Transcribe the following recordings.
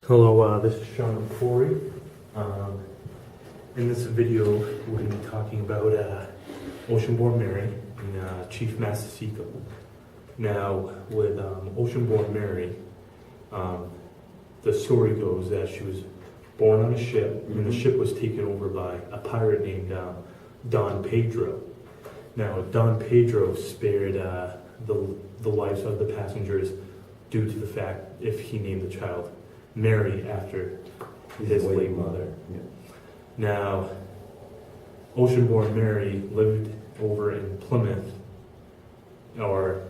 Hello, this is Sean and Corey. In this video, we're going to be talking about Oceanborn Mary and Chief Massaseco. Now, with Oceanborn Mary, the story goes that she was born on a ship, and the ship was taken over by a pirate named Don Pedro. Now, Don Pedro spared the lives of the passengers due to the fact if he named the child Mary after his late mother. Yeah. Now, Oceanborn Mary lived over in Plymouth, or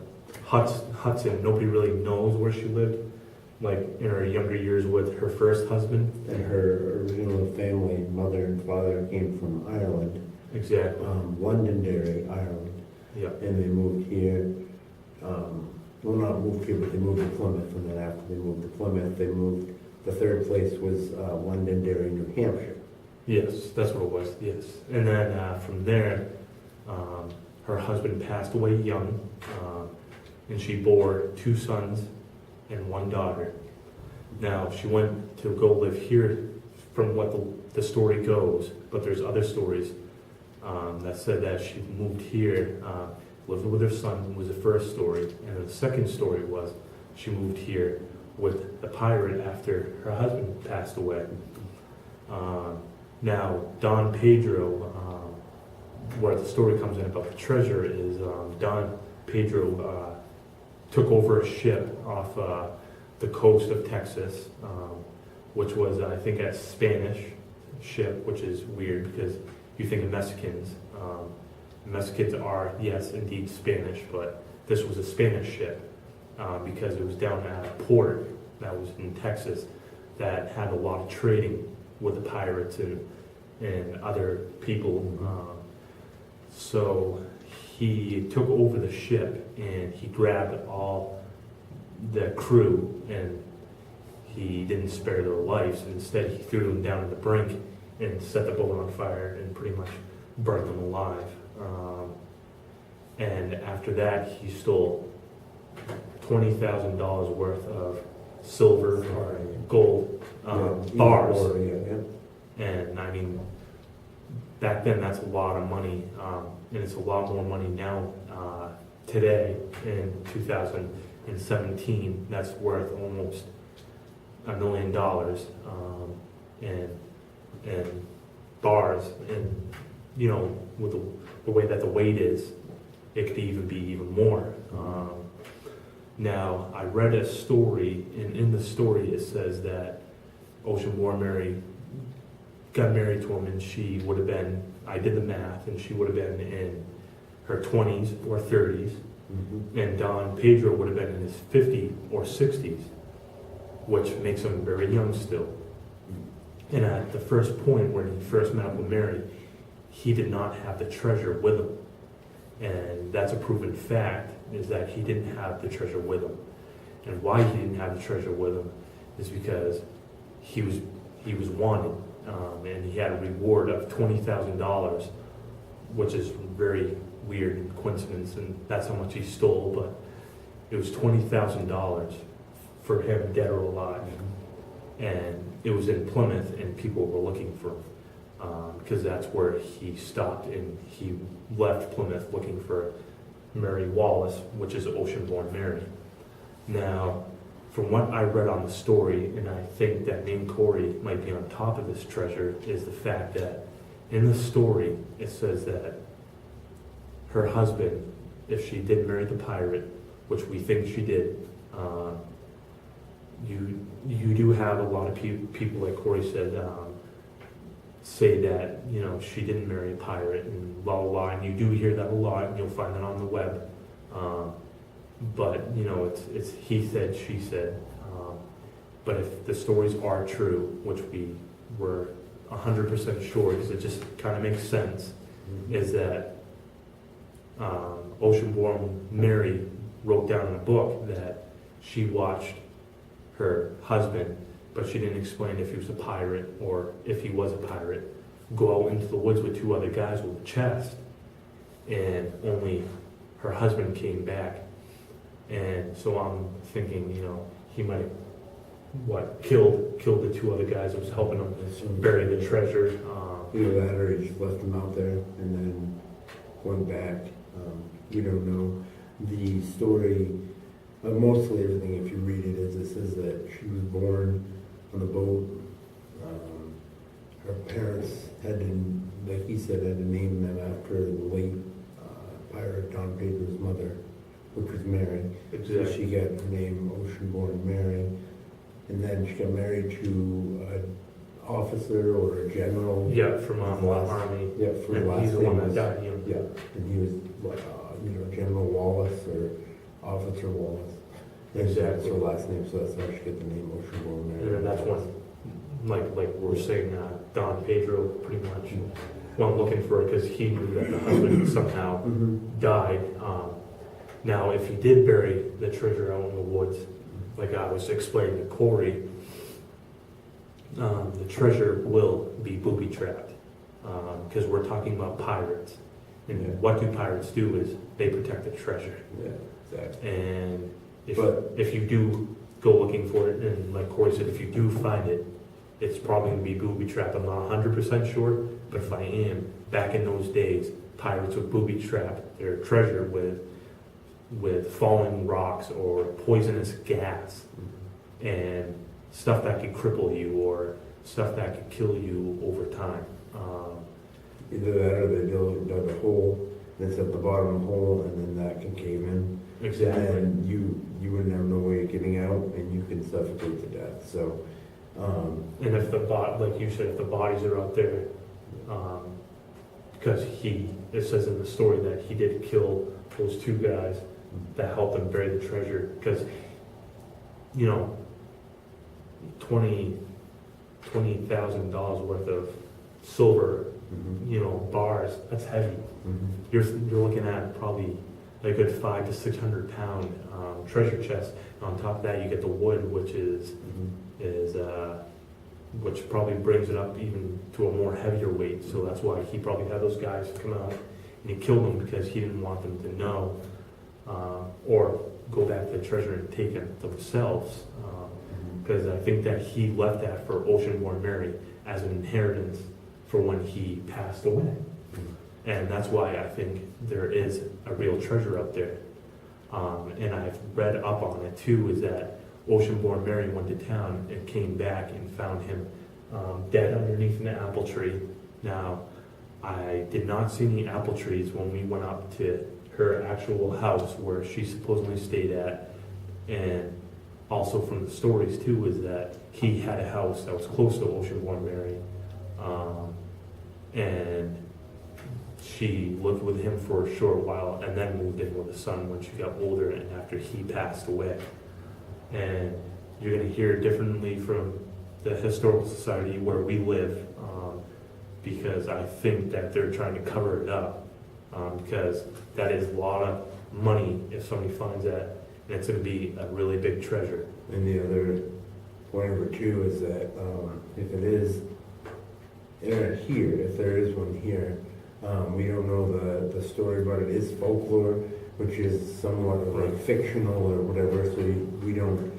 Hudson. Nobody really knows where she lived, like in her younger years with her first husband. And her original family, mother and father, came from Ireland. Exactly. Londonderry, Ireland. Yeah. And they moved here. Well, not moved here, but they moved to Plymouth. And then after they moved to Plymouth, they moved. The third place was Londonderry, New Hampshire. Yes, that's what it was. Yes. And then from there, her husband passed away young, and she bore 2 sons and 1 daughter. Now, she went to go live here from what the story goes, but there's other stories that said that she moved here, lived with her son, was the first story. And the second story was she moved here with the pirate after her husband passed away. Now, Don Pedro, where the story comes in about the treasure is Don Pedro took over a ship off the coast of Texas, which was, I think, a Spanish ship, which is weird because you think of Mexicans. Mexicans are, yes, indeed Spanish, but this was a Spanish ship because it was down at a port that was in Texas that had a lot of trading with the pirates and other people. So he took over the ship and he grabbed all the crew, and he didn't spare their lives. Instead, he threw them down at the brink and set the boat on fire and pretty much burnt them alive. And after that, he stole $20,000 worth of silver or gold bars. And I mean, back then that's a lot of money, and it's a lot more money now. Today, in 2017, that's worth almost $1 million, and bars, and you know, with the way that the weight is, it could even be even more. Now, I read a story, and in the story it says that Oceanborn Mary got married to him, and she would have been, I did the math, and she would have been in her 20s or 30s, and Don Pedro would have been in his 50s or 60s, which makes him very young still. And at the first point where he first met up with Mary, he did not have the treasure with him. And that's a proven fact, is that he didn't have the treasure with him. And why he didn't have the treasure with him is because he was wanted, and he had a reward of $20,000, which is very weird coincidence, and that's how much he stole, but it was $20,000 for him, dead or alive. And it was in Plymouth, and people were looking for him. Because that's where he stopped, and he left Plymouth looking for Mary Wallace, which is Oceanborn Mary. Now, from what I read on the story, and I think that me and Corey might be on top of this treasure, is the fact that in the story it says that her husband, if she did marry the pirate, which we think she did, you do have a lot of people, like Corey said, say that, you know, she didn't marry a pirate and blah, blah, blah, and you do hear that a lot, and you'll find it on the web. But, you know, it's he said, she said. But if the stories are true, which we were 100% sure, because it just kind of makes sense, is that Oceanborn Mary wrote down in a book that she watched her husband, but she didn't explain if he was a pirate or if he was a pirate, go out into the woods with 2 other guys with a chest, and only her husband came back. And so I'm thinking, you know, he might killed the two other guys that was helping them bury the treasure. Either that or he just left them out there and then went back. We don't know. The story, mostly everything, if you read it, is it says that she was born on a boat. Her parents had to, like he said, had to name them after the late pirate Don Pedro's mother, which was Mary. Exactly. So she got her name Ocean-born Mary. And then she got married to an officer or a general. Yeah, from the Army. Yeah, for the And last he's the one name that was- died, you know. Yeah, and he was like, General Wallace or Officer Wallace. Exactly. That's her last name, so that's how she got the name Ocean-born Mary. And then that's when, like we were saying, Don Pedro pretty much went looking for it because he knew that the husband somehow died. Now, if he did bury the treasure out in the woods, like I was explaining to Corey, the treasure will be booby-trapped because we're talking about pirates. And Yeah. what do pirates do is they protect the treasure. Yeah, exactly. And But- if you do go looking for it, and like Corey said, if you do find it, it's probably going to be booby-trapped. I'm not 100% sure, but if I am, back in those days, pirates would booby-trap their treasure with falling rocks or poisonous gas and stuff that could cripple you or stuff that could kill you over time. Either that or they dug a hole, that's at the bottom of the hole, and then that can cave in. Exactly. And you wouldn't have no way of getting out, and you can suffocate to death, so. And if like you said, if the bodies are out there, because it says in the story that he did kill those two guys that helped him bury the treasure, because, $20,000 worth of silver, bars, that's heavy. You're looking at probably a good 500 to 600 pound treasure chest. And on top of that, you get the wood, which which probably brings it up even to a more heavier weight. So that's why he probably had those guys come out and he killed them, because he didn't want them to know or go back to the treasure and take it themselves. Because I think that he left that for Ocean-born Mary as an inheritance for when he passed away. And that's why I think there is a real treasure up there. And I've read up on it too, is that Ocean-born Mary went to town and came back and found him dead underneath an apple tree. Now, I did not see any apple trees when we went up to her actual house where she supposedly stayed at. And also from the stories too, is that he had a house that was close to Ocean-born Mary. And she lived with him for a short while and then moved in with his son when she got older and after he passed away. And you're going to hear differently from the Historical Society where we live, because I think that they're trying to cover it up, because that is a lot of money if somebody finds that, and it's going to be a really big treasure. And the other point number two is that if it is here, if there is one here, we don't know the story, but it is folklore, which is somewhat of like fictional or whatever, so we don't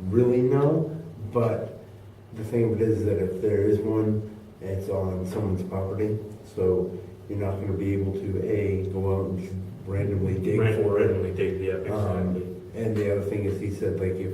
really know. But the thing of it is that if there is one, it's on someone's property, so you're not going to be able to go out and just randomly dig for it. Randomly dig, yeah, exactly. And the other thing is, he said, like, if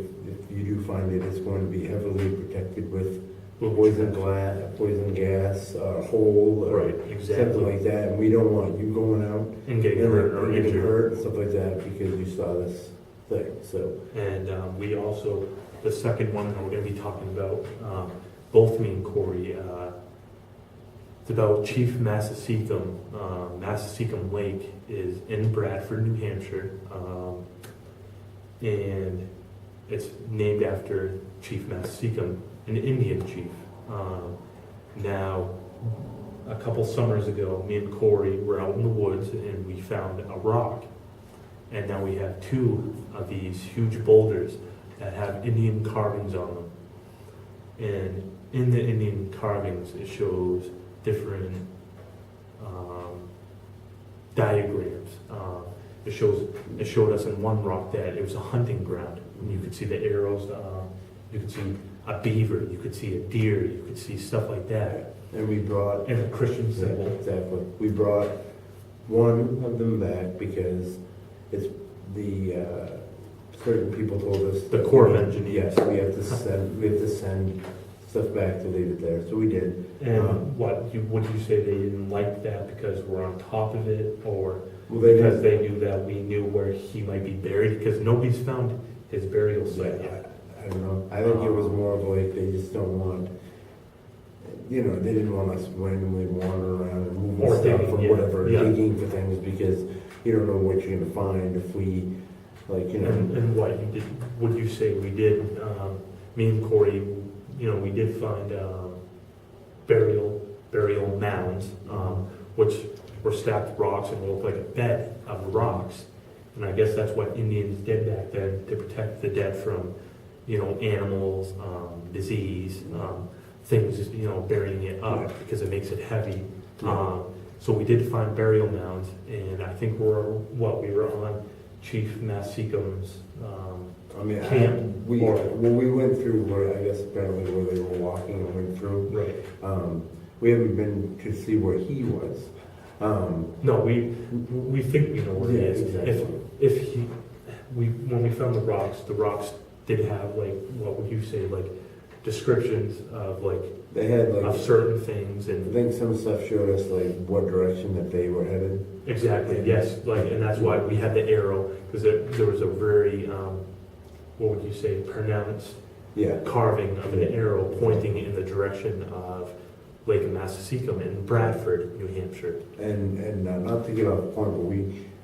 you do find it, it's going to be heavily protected with poison gas, hole, or Right, exactly. something like that. And we don't want you going out And getting hurt or getting injured. hurt and stuff like that because you saw this thing. So And we also, the second one that we're going to be talking about, both me and Corey, it's about Chief Massasecum. Massasecum Lake is in Bradford, New Hampshire, and it's named after Chief Massasecum, an Indian chief. Now, a couple summers ago, me and Corey were out in the woods and we found a rock. And now we have two of these huge boulders that have Indian carvings on them. And in the Indian carvings, it shows different diagrams. It showed us in one rock that it was a hunting ground. And you could see the arrows You could see a beaver, you could see a deer, you could see stuff like that. And we brought, And a Christian symbol. exactly, we brought one of them back because it's certain people told us. The Corps of Engineers. Yes, we have to send stuff back to leave it there, so we did. And would you say they didn't like that because we're on top of it, or Well, they because didn't, they knew that we knew where he might be buried? Because nobody's found his burial site yet. I don't know, I think it was more of like, they just don't want, they didn't want us randomly wandering around and moving Or stuff digging, or yeah, whatever, yeah. digging for things, because you don't know what you're gonna find if we, And what you did, would you say we did, me and Corey, we did find burial mounds, which were stacked with rocks and looked like a bed of rocks. And I guess that's what Indians did back then to protect the dead from, animals, disease, things, burying it up because it makes it heavy. So we did find burial mounds, and I think we were on Chief Massicum's camp. we went through where, I guess apparently where they were walking and went through. Right. We haven't been to see where he was. No, we think we know where he is. Exactly. When we found the rocks did have, like, what would you say, like, descriptions of, like, They had of certain things I and think some stuff showed us like what direction that they were headed. exactly, yes, like, and that's why we had the arrow, because there was a very, what would you say, pronounced Yeah. carving of an arrow pointing in the direction of Lake Massasecum in Bradford, New Hampshire. And not to get off point,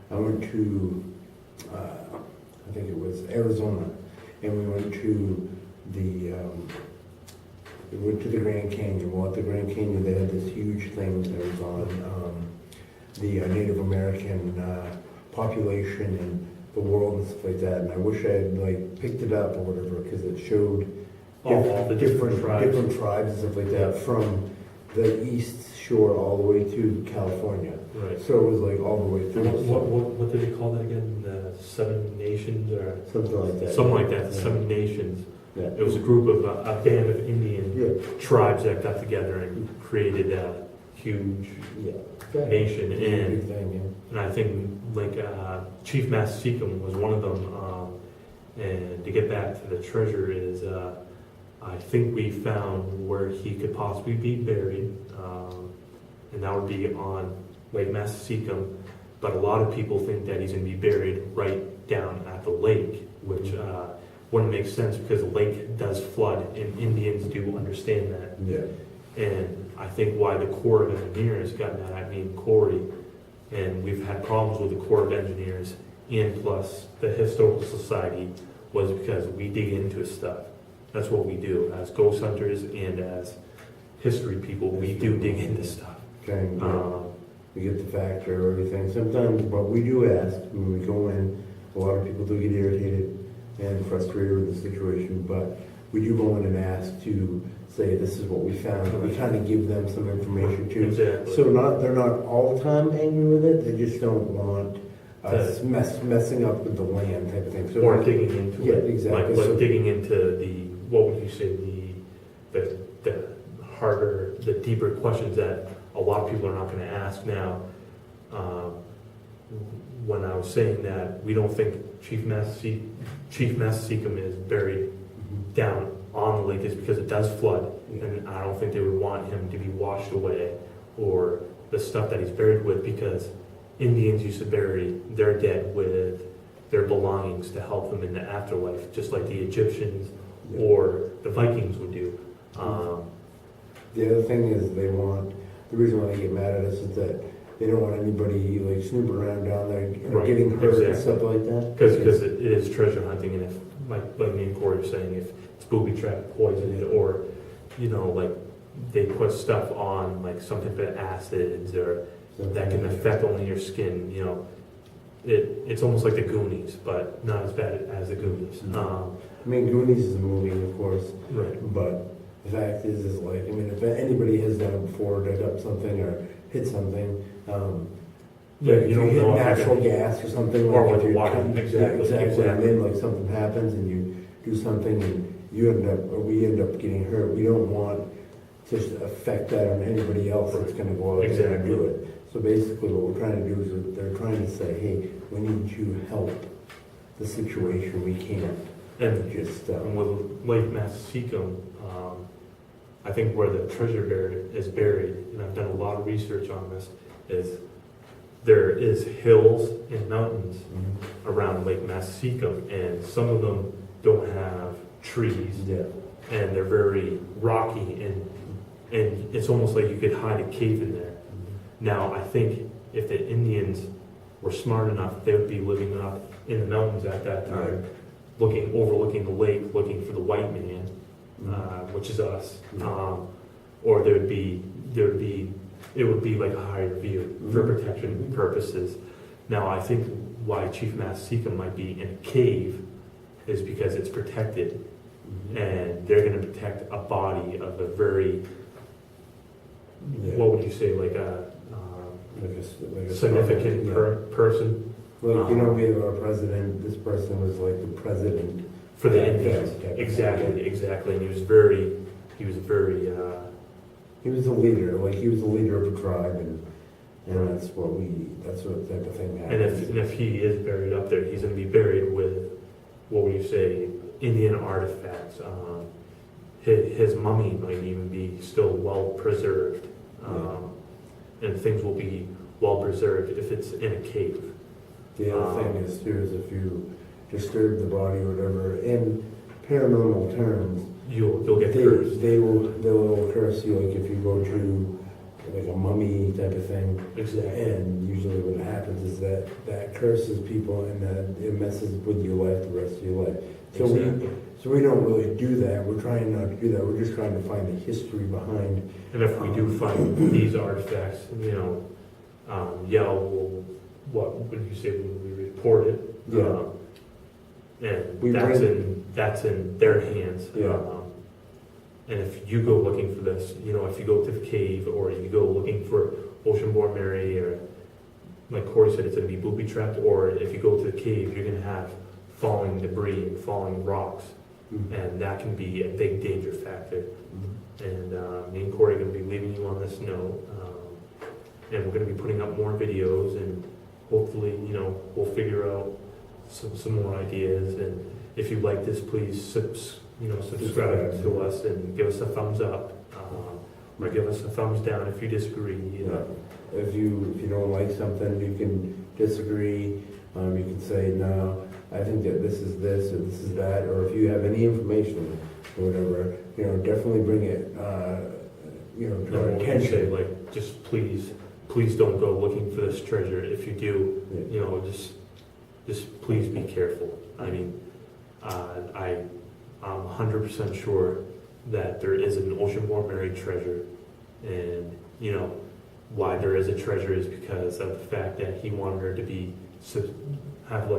but I went to, I think it was Arizona, and we went to the Grand Canyon. Well, at the Grand Canyon, they had this huge thing that was on the Native American population and the world and stuff like that. And I wish I had picked it up or whatever, because it showed All the different tribes. different tribes and stuff like that from the east shore all the way to California. Right. So it was all the way through. What did they call that again? The Seven Nations or Something like that. something like that? The Yeah. Seven Nations. Yeah. It was a group of a band of Indian Yeah. tribes that got together and created a huge Yeah. nation. Big And thing, I think Chief Massasecum was one of them. And to get back to the treasure is, I think we found where he could possibly be buried, and that would be on Lake Massasecum. But a lot of people think that he's going to be buried right down at the lake, which wouldn't make sense because the lake does flood, and Indians do understand that. Yeah. And I think why the Corps of Engineers got mad at me and Corey, and we've had problems with the Corps of Engineers and plus the Historical Society, was because we dig into stuff. That's what we do as ghost hunters and as history people. We do dig into stuff. Okay. We get the factor or everything. Sometimes, but we do ask when we go in. A lot of people do get irritated and frustrated with the situation, but we do go in and ask to say this is what we found. We kind of give them some information too. Exactly. So they're not all the time angry with it. They just don't want us messing up with the land type of thing. So Or digging into Yeah, it. exactly. Like So- digging into what would you say, the harder, the deeper questions that a lot of people are not going to ask now. When I was saying that we don't think Chief Massasecum is buried down on the lake is because it does flood, and I don't think they would want him to be washed away or the stuff that he's buried with, because Indians used to bury their dead with their belongings to help them in the afterlife, just like the Egyptians or the Vikings would do. The other thing is the reason why they get mad at us is that they don't want anybody snooping around down there Right, getting hurt and exactly. stuff like that. Because it is treasure hunting, and if, like me and Corey were saying, if it's booby trapped, poisoned, or, they put stuff on, something for acids, or that can affect only your skin, it's almost like the Goonies, but not as bad as the Goonies. I mean, Goonies is a movie, of course, Right. but the fact is if anybody has done it before, dug up something or hit something, Yeah, if you don't hit know if natural you're gas or something, Or if with you're water, exactly, exactly. exactly. And then something happens and you do something and we end up getting hurt, we don't want to affect that on anybody else that's gonna go out there and do it. So basically what we're trying to do is they're trying to say, hey, we need you to help the situation, we can't. And Just, and with Lake Massaconaway, I think where the treasure is buried, and I've done a lot of research on this, is there is hills and mountains around Lake Massaconaway, and some of them don't have trees, yeah, and they're very rocky, and it's almost like you could hide a cave in there. Now, I think if the Indians were smart enough, they would be living up in the mountains at that time, overlooking the lake, looking for the white man, which is us. Or it would be like a higher view for protection purposes. Now, I think why Chief Massaconaway might be in a cave is because it's protected, and they're going to protect a body of a very, what would you say, like a significant person. Like, we have our president, this person was like the president. For the Indians. Exactly. And he was very, he was a leader, like he was a leader of a tribe, and that's what type of thing happens. and if he is buried up there, he's going to be buried with, what would you say, Indian artifacts. His mummy might even be still well preserved, and things will be well preserved if it's in a cave. The other thing is too, is if you disturb the body or whatever, in paranormal terms, you'll get cursed. They'll curse you, like if you go to like a mummy type of thing. Exactly. And usually what happens is that curses people, and that it messes with your life the rest of your life. So we don't really do that. We're trying not to do that. We're just trying to find the history behind. And if we do find these artifacts, what would you say when we report it? Yeah. And that's in their hands. Yeah. And if you go looking for this, if you go to the cave, or you go looking for ocean-born Mary, or like Corey said, it's going to be booby-trapped, or if you go to the cave, you're going to have falling debris and falling rocks, and that can be a big danger factor. And me and Corey are going to be leaving you on this note, and we're going to be putting up more videos, and hopefully, we'll figure out some more ideas. And if you like this, please subscribe to us and give us a thumbs up, or give us a thumbs down if you disagree. If you don't like something, you can disagree. You can say, no, I think that this is this or this is that, or if you have any information or whatever, definitely bring it to our attention. Say, like, just please don't go looking for this treasure. If you do, just please be careful. I mean, I'm 100% sure that there is an ocean-born Mary treasure, and why there is a treasure is because of the fact that he wanted her to have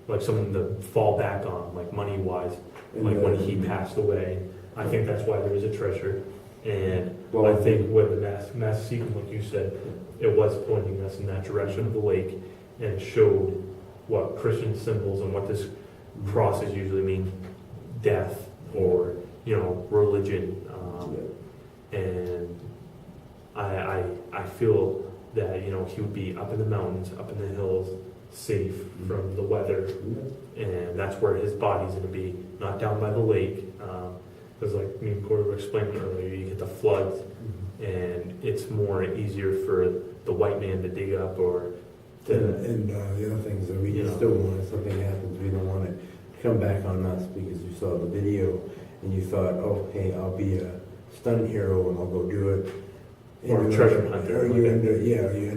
like something to fall back on, like money-wise, like when he passed away. I think that's why there is a treasure. And I think with the Massaconaway, like you said, it was pointing us in that direction of the lake, and showed what Christian symbols and what this crosses usually mean: death, or religion. And I feel that he would be up in the mountains, up in the hills, safe from the weather, and that's where his body's going to be, not down by the lake. Because like me and Corey were explaining earlier, you get the floods, and it's more easier for the white man to dig up, or and the other things that we still want, if something happens, we don't want it to come back on us because you saw the video and you thought, oh, hey, I'll be a stunt hero and I'll go do it. Or a treasure hunter. Or you end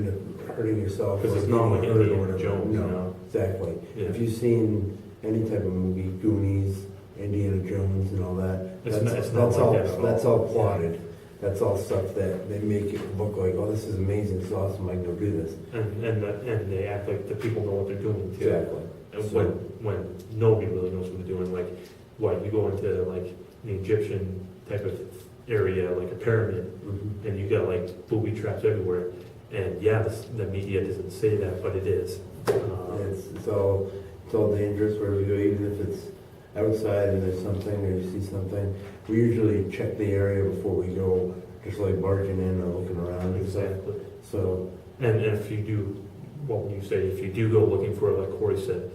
up hurting yourself. Because it's not like Indiana Jones. No, exactly. Yeah. If you've seen any type of movie, Goonies, Indiana Jones and all that, that's all plotted. That's all stuff that they make it look like, oh, this is amazing, it's awesome, I can go do this. And they act like the people know what they're doing too. Exactly. And when nobody really knows what they're doing, like you go into like the Egyptian type of area, like a pyramid, and you got like booby traps everywhere. And the media doesn't say that, but it is. It's all dangerous wherever you go, even if it's outside and there's something or you see something, we usually check the area before we go, just like barging in or looking around and stuff. Exactly. So, And if you do, well, when you say, if you do go looking for it, like Corey said,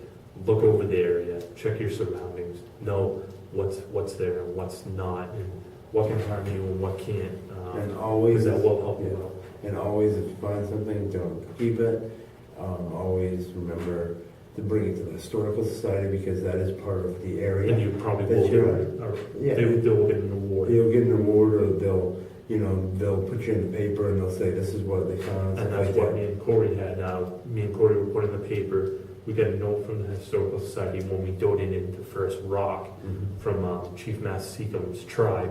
look over the area, check your surroundings, know what's there and what's not, and what can harm you and what can't. and always, Because that will help you yeah. out. And always, if you find something, don't keep it. Always remember to bring it to the Historical Society because that is part of the area. And you probably That's will your- get, or Yeah. they will get an award. You'll get an award, or they'll put you in the paper and they'll say this is what they found. And stuff that's like what that. me and Corey had. Now, me and Corey were put in the paper. We got a note from the Historical Society when we donated the first rock Mhm. from Chief Massaconaway's tribe.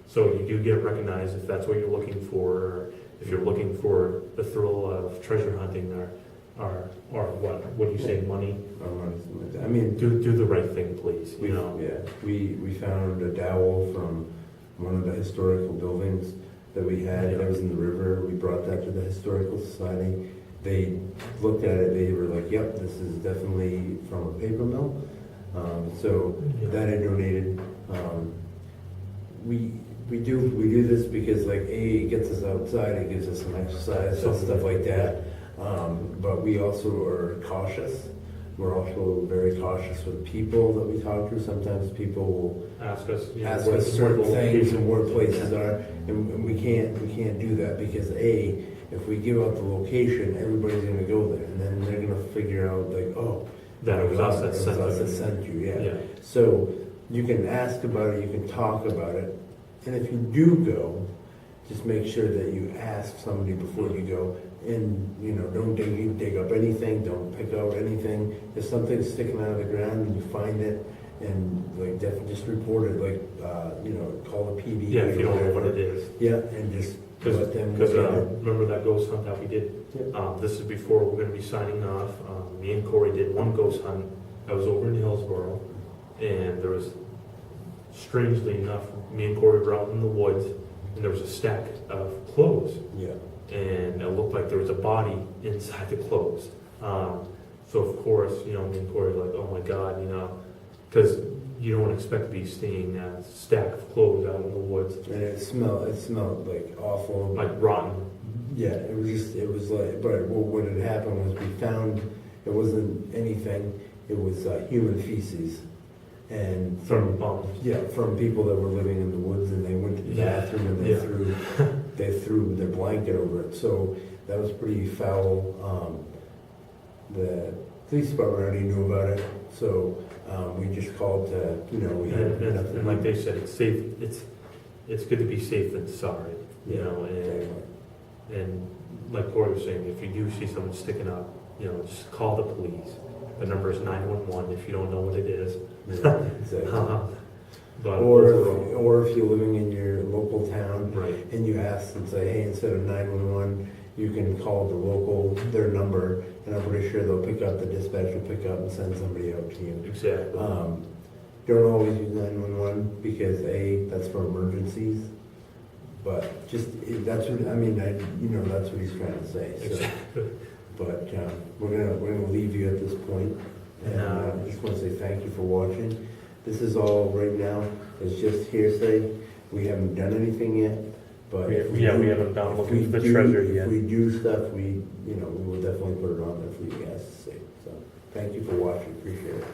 So you do get recognized if that's what you're looking for, or if you're looking for the thrill of treasure hunting, or what do you say, money? Something like that. I mean, Do the right thing, please. You know. we found a dowel from one of the historical buildings that we had that was in the river. We brought that to the Historical Society. They looked at it. They were like, "Yep, this is definitely from a paper mill." So Yeah. that I donated. We do this because like it gets us outside. It gives us some exercise and stuff like that. But we also are cautious. We're also very cautious with people that we talk to. Sometimes people will Ask us. You know, ask where- us where certain the things location and where is. places are, and we can't do that because if we give out the location, everybody's gonna go there, and then they're gonna figure out like, oh, That it was us that it was sent us you. that sent you, yeah. Yeah. So you can ask about it, you can talk about it, and if you do go, just make sure that you ask somebody before you go, and don't dig up anything, don't pick out anything. If something's sticking out of the ground and you find it, and like definitely just report it, like call the PD. Yeah, if you or don't know what whatever. it is. Yeah, and just let them Because look at it. remember that ghost hunt that we did? This is before we're going to be signing off. Me and Corey did one ghost hunt. I was over in Hillsborough, and there was, strangely enough, me and Corey were out in the woods, and there was a stack of clothes, Yeah. and it looked like there was a body inside the clothes. So of course, me and Corey were like, oh my God, because you don't expect to be seeing a stack of clothes out in the woods, And it smelled like awful. like rotten. Yeah, it was like, but what had happened was we found it wasn't anything. It was human feces, and From bums. from people that were living in the woods, and they went to the Yeah, bathroom and yeah. they threw their blanket over it. So that was pretty foul. The police department already knew about it, so we just called to, we had nothing. And like they said, it's safe. It's good to be safe than sorry. And like Corey was saying, if you do see someone sticking up, just call the police. The number is 911 if you don't know what it is. Yeah, exactly. But Or overall, if you're living in your local town right, and you ask and say, hey, instead of 911, you can call their number, and I'm pretty sure they'll pick up, the dispatch will pick up and send somebody out to you. exactly. Don't always use 911 because that's for emergencies, but that's what that's what he's trying to say. So. Exactly. But we're gonna leave you at this point, and I just want to say thank you for watching. This is all right now. It's just hearsay. We haven't done anything yet, but We haven't gone looking for the do- treasure yet. If we do stuff, we will definitely put it on there for you guys to see. So thank you for watching. Appreciate it.